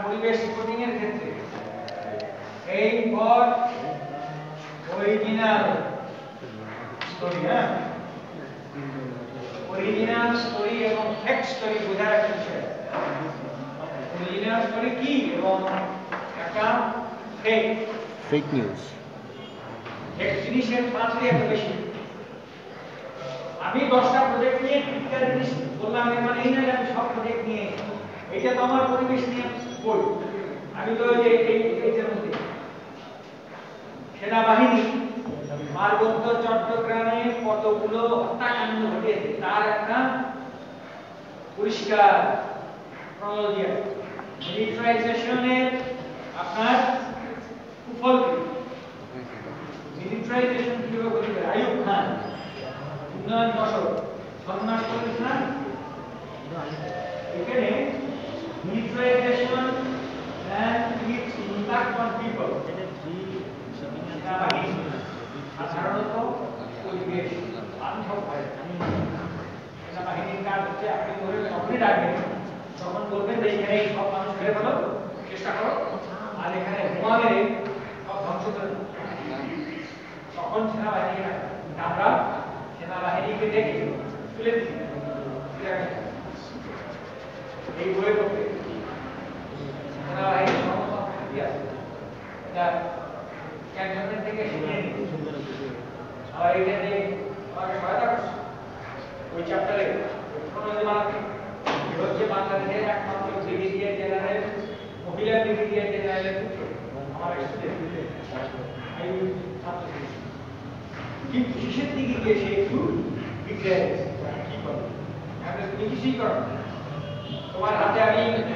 পরিবেশ কোডিং এর ক্ষেত্রে এই ফর অরিজিনাল স্টোরি, হ্যাঁ, অরিজিনাল স্টোরি এবং ফেক স্টোরি বোঝার একটা বিষয়। অরিজিনাল স্টোরি কি এবং একটা ফেক নিউজ। এক জিনিসের মাত্রা এত বেশি। আমি 10টা প্রজেক্ট নিয়ে 3টা জিনিস বললাম, এর মানে এই নয় আমি সব প্রজেক্ট নিয়ে, এটা তো আমার পরিবেশ নিয়ে বই। আমি তো এই এইটার মধ্যে সেনাবাহিনী পার্বত্য চট্টগ্রামে কতগুলো হত্যাকাণ্ড ঘটিয়েছে তার একটা পরিষ্কার ক্রোনোলজি আছে। মিলিটারাইজেশনের আপনার কুফল কি, মিলিটারাইজেশন কিভাবে ঘটবে? আইয়ুব খান উন্নয়ন দশক সন্ন্যাস করেছে না, এখানে মিলিটারাইজেশন and its impact on people, সাধারণত পরিবেশ বান্ধব হয়। সেনাবাহিনীর কাজ হচ্ছে আপনি ধরে যখনই ডাকবেন তখন বলবেন যে এখানে সব মানুষ ফেলে ফেলো, চেষ্টা করো, আর এখানে বোমা মেরে সব ধ্বংস করে দাও। তখন সেনাবাহিনী আমরা সেনাবাহিনীকে দেখে তুলে দিই এই বইয়ের মধ্যে সেনাবাহিনীর সমস্ত শক্তি আছে, এটা ক্যান্টনমেন্ট থেকে শিখিয়ে নিই। আর এখানে আমাকে সহায়তা করছে ওই চ্যাপ্টারে হচ্ছে বাংলাদেশের একমাত্র ব্রিগেডিয়ার জেনারেল, মহিলা ব্রিগেডিয়ার জেনারেলের পুত্র আমার স্টুডেন্ট, কিন্তু শেষের দিকে গিয়ে সে একটু বিগ্রহ কি করবে, তুমি কিছুই করো, তোমার হাতে আমি